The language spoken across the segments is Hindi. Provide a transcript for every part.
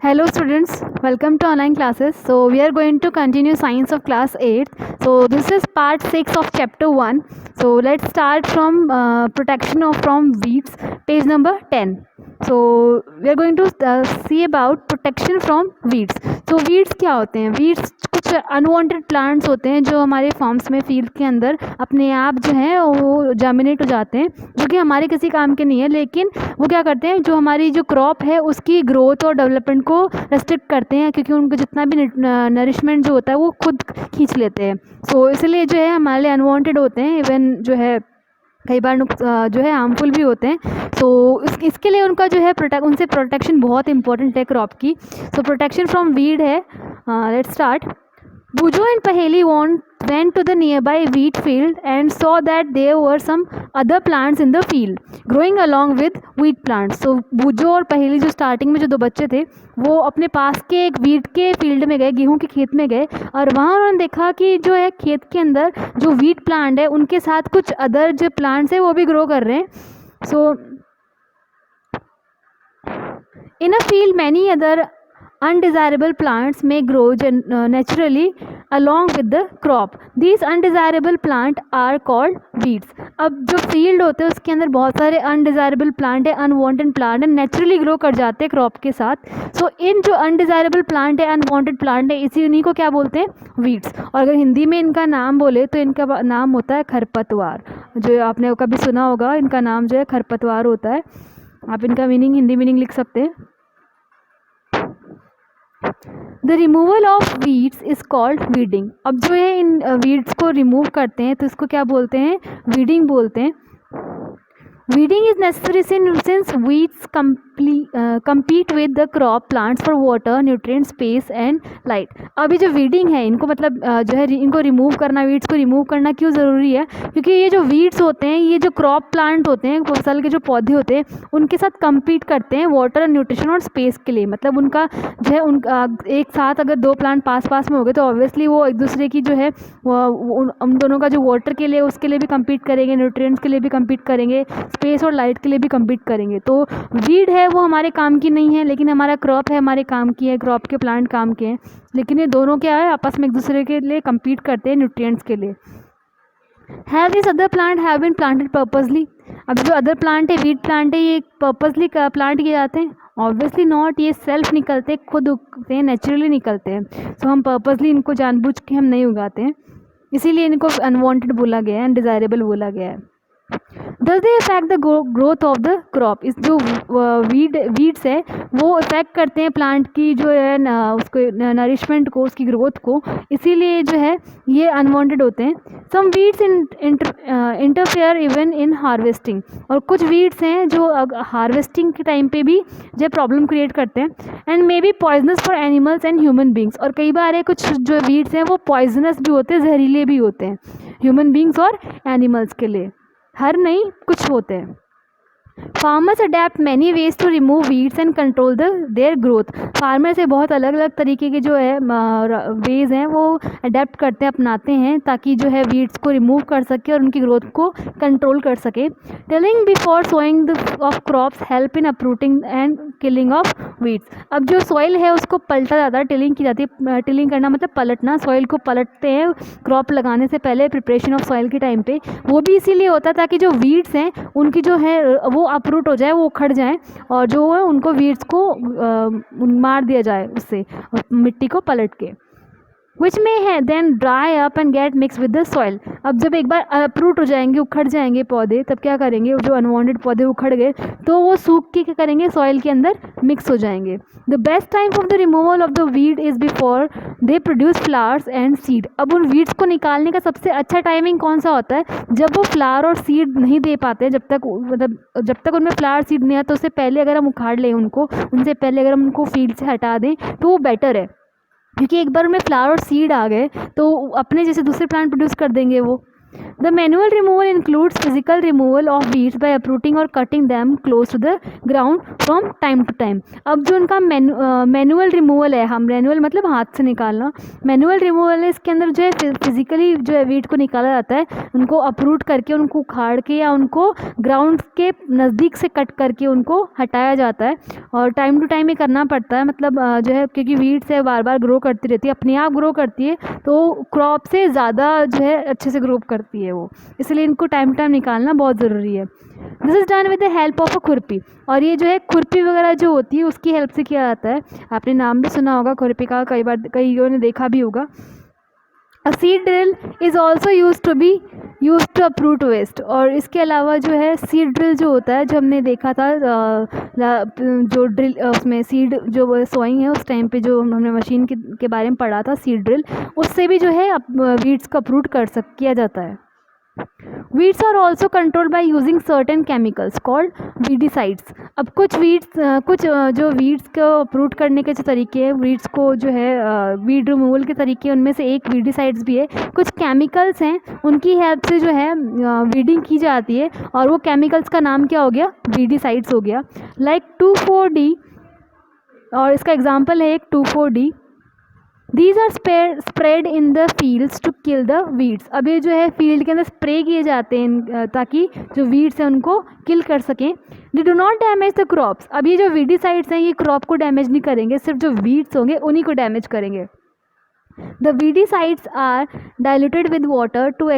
Hello students, welcome to online classes. So we are going to continue science of class 8. So this is part 6 of chapter 1. So let's start from protection from weeds, page number 10. So we are going to see about protection from weeds. So weeds क्या होते हैं? Weeds कुछ अनवांटेड प्लांट्स होते हैं जो हमारे फार्म्स में फील्ड के अंदर अपने आप जो है वो जर्मिनेट हो जाते हैं, जो कि हमारे किसी काम के नहीं है, लेकिन वो क्या करते हैं, जो हमारी जो क्रॉप है उसकी ग्रोथ और डेवलपमेंट को रेस्ट्रिक्ट करते हैं, क्योंकि उनको जितना भी नरिशमेंट जो होता है वो खुद खींच लेते हैं। सो इसलिए जो है हमारे लिए अनवांटेड होते हैं, इवन जो है कई बार जो है हार्मफुल भी होते हैं। सो इसके लिए उनका जो है उनसे प्रोटेक्शन बहुत इंपॉर्टेंट है क्रॉप की। सो प्रोटेक्शन फ्रॉम वीड है। Let's start. Bujo and Paheli went to the nearby wheat field and saw that there were some other plants in the field growing along with wheat plants. So बुजो और पहेली जो स्टार्टिंग में जो दो बच्चे थे वो अपने पास के एक वीट के फील्ड में गए, गेहूं के खेत में गए, और वहाँ उन्होंने देखा कि जो है खेत के अंदर जो वीट प्लांट है उनके साथ कुछ अदर जो प्लांट्स है वो भी ग्रो कर रहे हैं। So in a field many other undesirable plants may grow naturally along with the crop. These undesirable plant are called weeds. अब जो फील्ड होते हैं उसके अंदर बहुत सारे अनडिज़ायरेबल प्लांट है, अनवांटेड प्लांट है, नेचुरली ग्रो कर जाते हैं क्रॉप के साथ। सो इन जो अनडिज़ायरेबल प्लांट है, अनवांटेड प्लांट है, इन्हीं को क्या बोलते हैं? वीड्स। और अगर हिंदी में इनका नाम बोले तो इनका नाम होता है खरपतवार। जो आपने कभी सुना होगा, इनका नाम जो है खरपतवार होता है। आप इनका मीनिंग, हिंदी मीनिंग लिख सकते हैं। The removal of weeds is called weeding. अब जो है इन वीड्स को रिमूव करते हैं तो इसको क्या बोलते हैं? वीडिंग बोलते हैं। Weeding is necessary since weeds compete with the crop plants for water, nutrient, space and light. अभी जो weeding है इनको मतलब जो है इनको रिमूव करना, वीड्स को रिमूव करना क्यों ज़रूरी है? क्योंकि ये जो वीड्स होते हैं, ये जो क्रॉप प्लांट होते हैं, फसल के जो पौधे होते हैं, उनके साथ compete करते हैं वाटर, न्यूट्रिशन और स्पेस के लिए। मतलब उनका जो है एक साथ अगर दो प्लांट पास पास में हो गए तो ऑब्वियसली वो एक दूसरे की जो है उन दोनों का जो वाटर के लिए उसके लिए भी compete करेंगे, न्यूट्रिएंट्स के लिए भी compete करेंगे, स्पेस और लाइट के लिए भी कम्पीट करेंगे। तो वीड है वो हमारे काम की नहीं है, लेकिन हमारा क्रॉप है हमारे काम की है, क्रॉप के प्लांट काम के हैं, लेकिन ये दोनों क्या है, आपस में एक दूसरे के लिए कम्पीट करते हैं न्यूट्रिएंट्स के लिए। Have this other plant have been planted purposely. अब जो अदर प्लांट है, वीड प्लांट है, ये पर्पसली प्लांट किए जाते हैं? Obviously not. ये सेल्फ निकलते, खुद उगते हैं, नेचुरली निकलते हैं। सो हम पर्पसली इनको जानबूझ के हम नहीं उगाते हैं, इसीलिए इनको अनवांटेड बोला गया है, अनडिज़ायरेबल बोला गया है। Does they affect the growth of the crop? इस जो वीड्स है वो इफेक्ट करते हैं प्लांट की जो है उसको नरिशमेंट को, उसकी ग्रोथ को, इसीलिए जो है ये अनवांटेड होते हैं। Some weeds interfere even in harvesting. और कुछ वीड्स हैं जो हार्वेस्टिंग के टाइम पे भी जो प्रॉब्लम क्रिएट करते हैं। And may be poisonous for animals and human beings. और कई बार है कुछ जो वीड्स हैं वो पॉइजनस भी होते हैं, जहरीले भी होते हैं ह्यूमन बींग्स और एनिमल्स के लिए। हर नहीं, कुछ होते हैं। Farmers adept many ways to remove weeds and control their growth. Farmer से बहुत अलग अलग तरीके के जो है वेज हैं वो अडेप्ट करते हैं, अपनाते हैं, ताकि जो है वीड्स को रिमूव कर सके और उनकी ग्रोथ को कंट्रोल कर सके। Tilling before sowing of crops help in uprooting and killing of weeds. अब जो सॉइल है उसको पलटा जाता है, टिलिंग की जाती है। टिलिंग करना मतलब पलटना, सॉइल को पलटते हैं क्रॉप लगाने से पहले, प्रिपरेशन ऑफ सॉइल के टाइम पे। वो भी इसीलिए होता है ताकि जो वीड्स हैं उनकी जो है वो अपरूट हो जाए, वो उखड़ जाए, और जो है उनको वीड्स को मार दिया जाए उससे, मिट्टी को पलट के। विच में है then dry up and get mix with the soil. अब जब एक बार अपरूट हो जाएंगे, उखड़ जाएंगे पौधे, तब क्या करेंगे, जो अनवांटेड पौधे उखड़ गए तो वो सूख के क्या करेंगे, सॉइल के अंदर मिक्स हो जाएंगे। The best time of the removal of the weed is before they produce flowers and seed. अब उन वीड्स को निकालने का सबसे अच्छा टाइमिंग कौन सा होता है? जब वो फ्लावर और सीड नहीं दे पाते, जब तक उनमें फ्लावर सीड नहीं आता, तो उससे पहले अगर हम उखाड़ लें उनको, उनसे पहले अगर हम उनको फील्ड से हटा दें तो वो बेटर है। क्योंकि एक बार में फ्लावर और सीड आ गए तो अपने जैसे दूसरे प्लांट प्रोड्यूस कर देंगे वो। The manual removal includes physical removal of weeds by uprooting or cutting them close to the ground from time to time. अब जो उनका मैनुअल रिमूवल है, हम मैनुअल मतलब हाथ से निकालना, मैनुअल रिमूवल है, इसके अंदर जो है फिजिकली जो है वीड को निकाला जाता है, उनको अपरूट करके, उनको उखाड़ के या उनको ग्राउंड के नज़दीक से कट करके उनको हटाया जाता है। और टाइम टू टाइम ये करना पड़ता है, मतलब जो है क्योंकि वीड से बार बार ग्रो करती रहती है, अपने आप ग्रो करती है, तो क्रॉप से ज़्यादा जो है अच्छे से ग्रो करती है वो, इसलिए इनको टाइम टू टाइम निकालना बहुत ज़रूरी है। This is done with the help of a खुरपी, और ये जो है खुरपी वगैरह जो होती है उसकी हेल्प से किया जाता है। आपने नाम भी सुना होगा खुरपी का, कई बार कईयों ने देखा भी होगा। A seed drill is also use to uproot waste, और इसके अलावा जो है सीड ड्रिल जो होता है, जो हमने देखा था जो ड्रिल उसमें सीड जो सोइंग है उस टाइम पे जो हमने मशीन के बारे में पढ़ा था, सीड ड्रिल, उससे भी जो है वीड्स को अपरूट किया जाता है। Weeds are also controlled by using certain chemicals called weedicides. अब कुछ जो वीड्स को अपरूट करने के जो तरीके हैं, वीड्स को जो है वीड रिमूवल के तरीके, उनमें से एक वीडिसाइड्स भी है। कुछ केमिकल्स हैं, उनकी हेल्प से जो है वीडिंग की जाती है, और वो केमिकल्स का नाम क्या हो गया, वीडिसाइड्स हो गया। लाइक 2,4-D, और इसका एग्जाम्पल है एक 2,4-D। These are spread in the fields to kill the weeds. अब ये जो है फील्ड के अंदर स्प्रे किए जाते हैं ताकि जो वीड्स हैं उनको किल कर सकें। They do not damage the crops. अब ये जो वीडिसाइड्स हैं ये क्रॉप को डैमेज नहीं करेंगे, सिर्फ जो वीड्स होंगे उन्हीं को डैमेज करेंगे। The weedicides are diluted with water to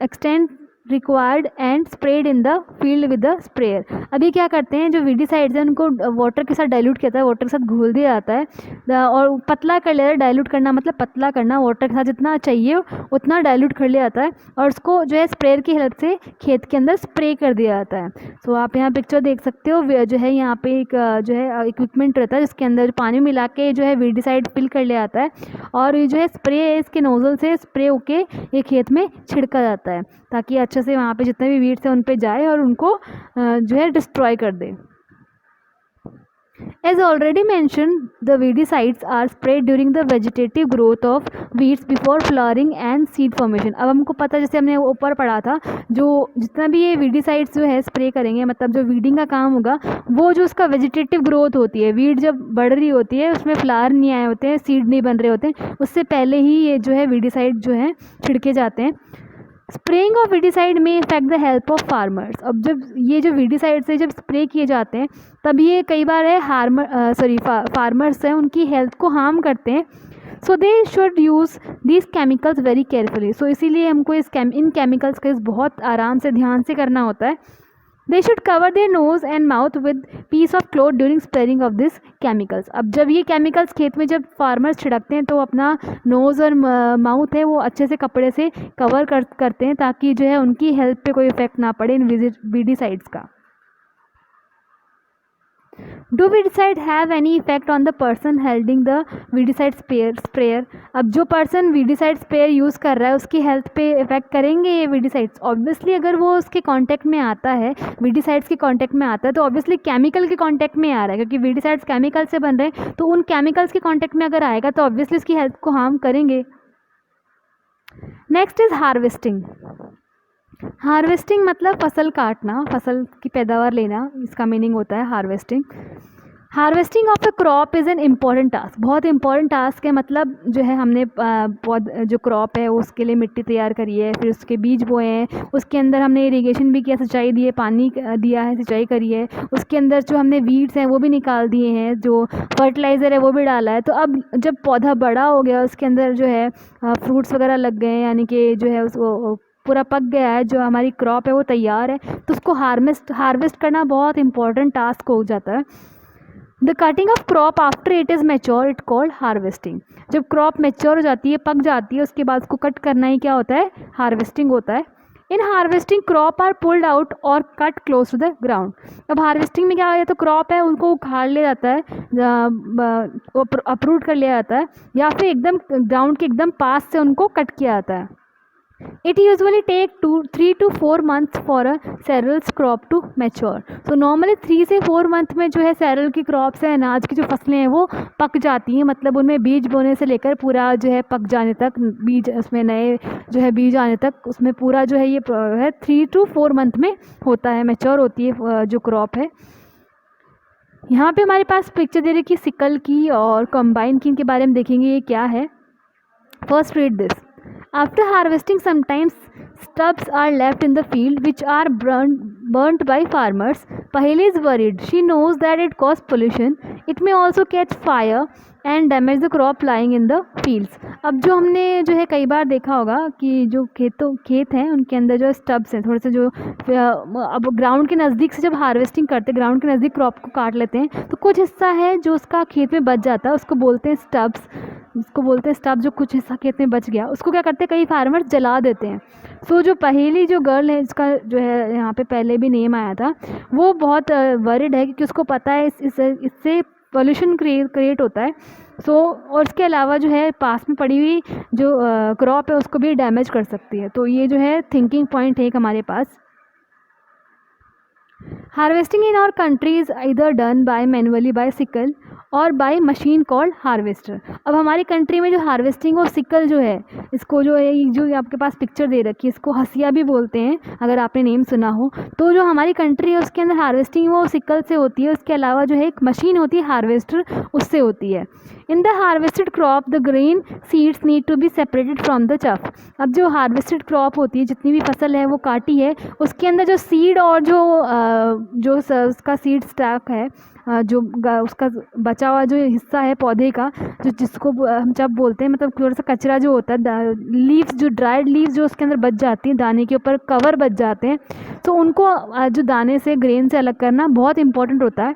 extent required and spread in the field with the sprayer. अभी क्या करते हैं, जो वीडिसाइड्स हैं उनको वाटर के साथ डाइल्यूट किया जाता है, वाटर के साथ घोल दिया जाता है और पतला कर लिया जाता है। डाइल्यूट करना मतलब पतला करना, वाटर के साथ जितना चाहिए उतना डाइल्यूट कर लिया जाता है, और उसको जो है स्प्रेयर की हेल्प से खेत के अंदर स्प्रे कर दिया जाता है। सो आप यहाँ पिक्चर देख सकते हो, जो है यहाँ पे एक जो है इक्विपमेंट रहता है जिसके अंदर पानी मिला के जो है वीडिसाइड फिल कर लिया जाता है, और ये जो है स्प्रे है इसके नोजल से स्प्रे होके ये खेत में छिड़का जाता है ताकि अच्छे से वहाँ पे जितने भी वीड्स हैं उन पे जाए और उनको जो है डिस्ट्रॉय कर दे। As already mentioned, the weedicides are sprayed during the vegetative growth of weeds before flowering and seed formation. अब हमको पता, जैसे हमने ऊपर पढ़ा था, जो जितना भी ये weedicides जो है स्प्रे करेंगे, मतलब जो वीडिंग का काम होगा, वो जो उसका वेजिटेटिव ग्रोथ होती है, वीड जब बढ़ रही होती है, उसमें फ्लावर नहीं आए होते हैं, सीड नहीं बन रहे होते हैं, उससे पहले ही ये जो है वीडिसाइड जो है छिड़के जाते हैं। स्प्रेइंग ऑफ वीडिसाइड में effect the help of farmers. अब जब ये जो वीडिसाइड से जब स्प्रे किए जाते हैं तब ये कई बार है फार्मर्स हैं उनकी हेल्थ को हार्म करते हैं। So they should use these chemicals very carefully. So इसीलिए हमको इन केमिकल्स का बहुत आराम से ध्यान से करना होता है। They should cover their nose and mouth with piece of cloth during spraying of this chemicals. अब जब ये केमिकल्स खेत में जब फार्मर्स छिड़कते हैं तो अपना नोज़ और माउथ है वो अच्छे से कपड़े से कवर करते हैं ताकि जो है उनकी हेल्थ पे कोई इफेक्ट ना पड़े इन वीडिसाइड्स का। Do weedicide have any effect on the person holding the weedicide sprayer? अब जो पर्सन वीडिसाइड स्प्रेयर यूज़ कर रहा है उसकी हेल्थ पे इफेक्ट करेंगे ये वीडिसाइड्स। ऑब्वियसली अगर वो उसके कांटेक्ट में आता है, वीडिसाइड्स के कांटेक्ट में आता है, तो ऑब्वियसली केमिकल के कांटेक्ट में आ रहा है, क्योंकि वीडिसाइड्स केमिकल से बन रहे हैं, तो उन केमिकल्स के कांटेक्ट में अगर आएगा तो ऑब्वियसली उसकी हेल्थ को हार्म करेंगे। Next is harvesting. हार्वेस्टिंग मतलब फसल काटना, फसल की पैदावार लेना, इसका मीनिंग होता है harvesting. Harvesting of A crop is an important task. बहुत इंपॉर्टेंट टास्क है, मतलब जो है हमने जो क्रॉप है उसके लिए मिट्टी तैयार करी है, फिर उसके बीज बोए हैं, उसके अंदर हमने इरिगेशन भी किया, सिंचाई दी है, पानी दिया है, सिंचाई करी है, उसके अंदर जो हमने वीड्स हैं वो भी निकाल दिए हैं, जो फर्टिलाइज़र है वो भी डाला है। तो अब जब पौधा बड़ा हो गया, उसके अंदर जो है फ्रूट्स वगैरह लग गए, यानी कि जो है उसको पूरा पक गया है, जो हमारी क्रॉप है वो तैयार है, तो उसको हार्वेस्ट करना बहुत इंपॉर्टेंट टास्क हो जाता है। The cutting of crop after it is mature it called harvesting. जब क्रॉप मैच्योर हो जाती है, पक जाती है, उसके बाद उसको कट करना ही क्या होता है, हार्वेस्टिंग होता है। In harvesting crop are pulled out और cut close to the ground. अब हार्वेस्टिंग में क्या होता है, तो क्रॉप है उनको उखाड़ लिया जाता है, अपरूट कर लिया जाता है, या फिर एकदम ग्राउंड के एकदम पास से उनको कट किया जाता है। It usually take 3 to 4 months for a cereals crop to mature. So normally 3 से 4 मंथ में जो है cereal की क्रॉप्स है, अनाज की जो फसलें हैं वो पक जाती हैं, मतलब उनमें बीज बोने से लेकर पूरा जो है पक जाने तक, बीज उसमें नए जो है बीज आने तक, उसमें पूरा जो है ये है 3 to 4 मंथ में होता है, मैच्योर होती है जो क्रॉप है। यहाँ पे हमारे पास पिक्चर दे रही है सिकल की और कंबाइन की, इनके बारे में देखेंगे ये क्या है। First read this. After harvesting, sometimes stubs are left in the field which are burnt by farmers. Paheli is worried. She knows that it causes pollution. It may also catch fire and damage the crop lying in the fields. अब जो हमने जो है कई बार देखा होगा कि जो खेत हैं उनके अंदर जो स्टब्स हैं थोड़े से, जो अब ग्राउंड के नज़दीक से जब हार्वेस्टिंग करते हैं, ग्राउंड के नज़दीक क्रॉप को काट लेते हैं, तो कुछ हिस्सा है जो उसका खेत में बच जाता है, उसको बोलते हैं स्टब्स। उसको बोलते हैं स्टब। जो कुछ हिस्सा खेत में बच गया उसको क्या करते हैं, कई फार्मर्स जला देते हैं। सो जो पहेली जो गर्ल है, इसका जो है यहाँ पे पहले भी नेम आया था, वो बहुत वरिड है क्योंकि उसको पता है इससे पोल्यूशन क्रिएट होता है। और इसके अलावा जो है पास में पड़ी हुई जो क्रॉप है उसको भी डैमेज कर सकती है। तो ये जो है थिंकिंग पॉइंट है एक हमारे पास। Harvesting in our country is either done by manually by sickle और बाय मशीन कॉल्ड हार्वेस्टर। अब हमारी कंट्री में जो हार्वेस्टिंग और सिकल जो है, इसको जो है जो आपके पास पिक्चर दे रखी है, इसको हसिया भी बोलते हैं अगर आपने नेम सुना हो। तो जो हमारी कंट्री है उसके अंदर हार्वेस्टिंग वो सिकल से होती है, उसके अलावा जो है एक मशीन होती है हार्वेस्टर, उससे होती है। In the harvested crop the grain seeds need to be separated from the chaff. अब जो हार्वेस्टेड क्रॉप होती है, जितनी भी फसल है वो काटी है, उसके अंदर जो सीड और जो उसका सीड स्टॉक है, जो उसका बचा हुआ जो हिस्सा है पौधे का, जिसको हम जब बोलते हैं, मतलब थोड़ा सा कचरा जो होता है, लीव्स जो ड्राइड लीव्स जो उसके अंदर बच जाती हैं, दाने के ऊपर कवर बच जाते हैं, तो उनको जो दाने से ग्रेन से अलग करना बहुत इंपॉर्टेंट होता है।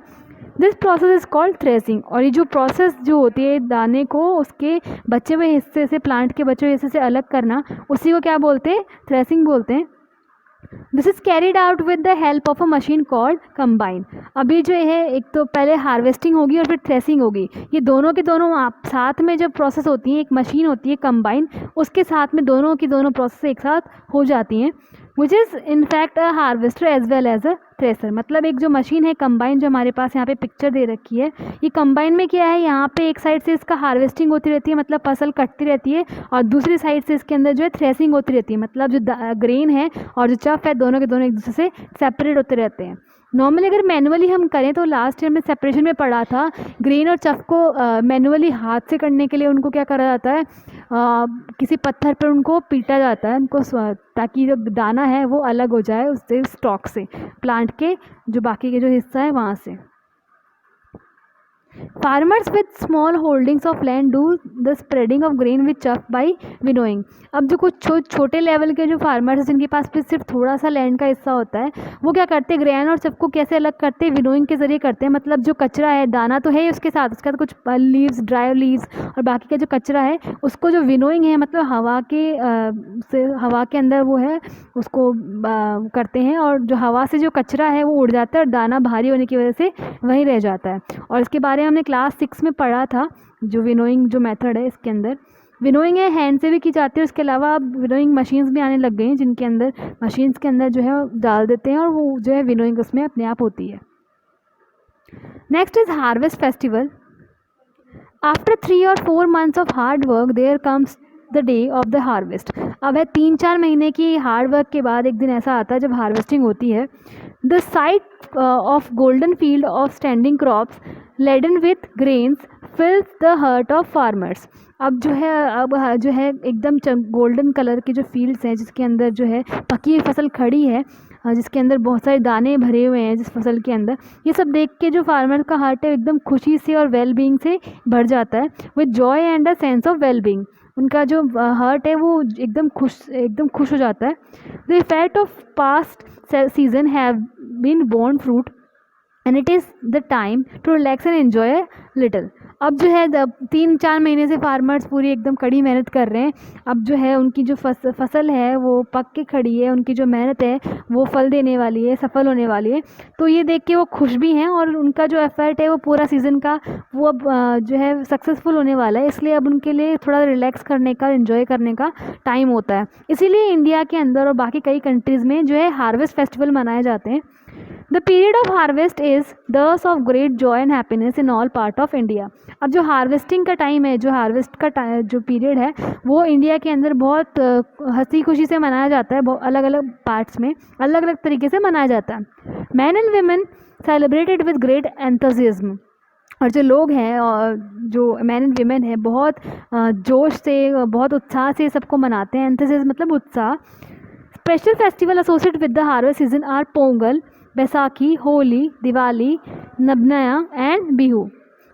This process is called threshing. और ये जो प्रोसेस जो होती है दाने को उसके बचे हुए हिस्से से, प्लांट के बचे हुए हिस्से से अलग करना, उसी को क्या बोलते हैं, थ्रेसिंग बोलते हैं। This is carried out with the help of a machine called combine. अभी जो है एक तो पहले हार्वेस्टिंग होगी और फिर थ्रेसिंग होगी, ये दोनों के दोनों आप साथ में जब प्रोसेस होती है, एक मशीन होती है कंबाइन, उसके साथ में दोनों की दोनों प्रोसेस एक साथ हो जाती हैं, which is in fact a harvester as well as a thresher. मतलब एक जो मशीन है कंबाइन जो हमारे पास यहाँ पे पिक्चर दे रखी है, ये कंबाइन में क्या है, यहाँ पे एक साइड से इसका हार्वेस्टिंग होती रहती है, मतलब फसल कटती रहती है, और दूसरी साइड से इसके अंदर जो है थ्रेसिंग होती रहती है, मतलब जो ग्रेन है और जो चफ है दोनों के दोनों एक दूसरे से सेपरेट होते रहते हैं। नॉर्मली अगर मैनुअली हम करें तो लास्ट ईयर में सेपरेशन में पढ़ा था, ग्रेन और चफ को मैनुअली हाथ से करने के लिए उनको क्या करा जाता है, किसी पत्थर पर उनको पीटा जाता है उनको, ताकि जो दाना है वो अलग हो जाए उससे, स्टॉक से, प्लांट के जो बाकी के जो हिस्सा है वहाँ से। Farmers with small holdings of land do the spreading of grain with chaff by winnowing. अब जो कुछ छोटे लेवल के जो फार्मर्स हैं जिनके पास भी सिर्फ थोड़ा सा लैंड का हिस्सा होता है, वो क्या करते हैं, ग्रेन और चफ को कैसे अलग करते हैं, विनोइंग के जरिए करते हैं। मतलब जो कचरा है, दाना तो है उसके साथ, उसका तो कुछ लीव्स, ड्राई लीव्स और बाकी का जो कचरा है, उसको जो विनोइंग है, मतलब हवा के अंदर वो है उसको करते हैं, और जो हवा से जो कचरा है वो उड़ जाता है और दाना भारी होने की वजह से वहीं रह जाता है। और इसके बारे में हमने क्लास 6 में पढ़ा था, जो विनोइंग जो मेथड है इसके अंदर। विनोइंग है हैंड से भी की जाती है, उसके अलावा अब विनोइंग मशीन्स भी आने लग गई हैं, जिनके अंदर मशीन्स के अंदर जो है डाल देते हैं और वो जो है विनोइंग उसमें अपने आप होती है। Next is harvest festival. After 3 or 4 months of hard work there comes the day of the harvest. अब है 3-4 महीने की हार्ड वर्क के बाद एक दिन ऐसा आता है जब हार्वेस्टिंग होती है। The sight of golden field of standing crops laden with grains fills the heart of farmers. अब जो है एकदम गोल्डन कलर की जो फील्ड्स हैं, जिसके अंदर जो है पकी हुई फसल खड़ी है, जिसके अंदर बहुत सारे दाने भरे हुए हैं जिस फसल के अंदर, ये सब देख के जो फार्मर का हार्ट है एकदम खुशी से और वेल बीइंग से भर जाता है, with Joy and a sense of well being. उनका जो हार्ट है वो एकदम खुश हो जाता है। The effect of past season have been borne fruit and it is the time to relax and enjoy a little. अब जो है 3-4 महीने से फार्मर्स पूरी एकदम कड़ी मेहनत कर रहे हैं। अब जो है उनकी जो फसल है वो पक के खड़ी है, उनकी जो मेहनत है वो फल देने वाली है, सफल होने वाली है। तो ये देख के वो खुश भी हैं और उनका जो एफर्ट है वो पूरा सीज़न का वो अब जो है सक्सेसफुल होने वाला है, इसलिए अब उनके लिए थोड़ा रिलैक्स करने का, एंजॉय करने का टाइम होता है। इसीलिए इंडिया के अंदर और बाकी कई कंट्रीज़ में जो है हार्वेस्ट फेस्टिवल मनाए जाते हैं। The period of harvest is this of great joy and happiness in all part of India. अब जो हार्वेस्टिंग का टाइम है, जो हार्वेस्ट का जो पीरियड है वो इंडिया के अंदर बहुत हंसी खुशी से मनाया जाता है। बहुत अलग अलग पार्ट्स में अलग अलग तरीके से मनाया जाता है। Man and women celebrated with great enthusiasm. और जो लोग हैं और जो मैन एंड वीमेन है बहुत जोश से, बहुत उत्साह से सबको मनाते हैं। एंथुसिज्म मतलब उत्साह। Special festival associated with the harvest season are Pongal, Baisakhi, Holi, Diwali, Nabanna and Bihu.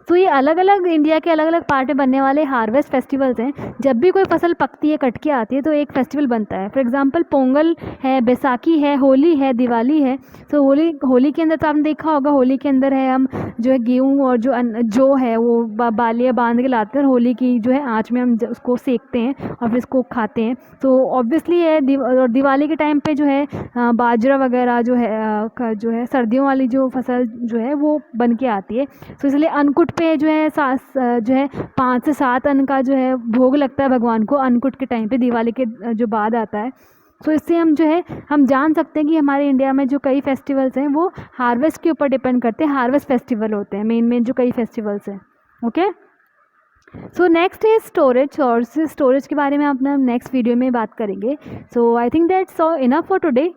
तो ये अलग अलग इंडिया के अलग अलग पार्ट में बनने वाले हार्वेस्ट फेस्टिवल्स हैं। जब भी कोई फसल पकती है, कट के आती है, तो एक फेस्टिवल बनता है। फॉर एग्जांपल पोंगल है, बैसाखी है, होली है, दिवाली है। तो होली के अंदर तो आपने देखा होगा, होली के अंदर है हम जो है गेहूँ और जो है वो बालियाँ बांध के लाते हैं और होली की जो है आँच में हम उसको सेकते हैं और फिर इसको खाते हैं। तो ऑब्वियसली है और दिवाली के टाइम पे जो है बाजरा वगैरह जो है सर्दियों वाली जो फसल जो है वो बन के आती है। तो इसलिए अन्नकूट पे जो है जो है 5 से 7 अन्न का जो है भोग लगता है भगवान को अन्नकूट के टाइम पे, दिवाली के जो बाद आता है। तो इससे हम जो है हम जान सकते हैं कि हमारे इंडिया में जो कई फेस्टिवल्स हैं वो हार्वेस्ट के ऊपर डिपेंड करते हैं। हार्वेस्ट फेस्टिवल होते हैं मेन जो कई फेस्टिवल्स हैं। Okay, so next is storage, और स्टोरेज के बारे में अपना नेक्स्ट वीडियो में बात करेंगे। So I think that's enough for today.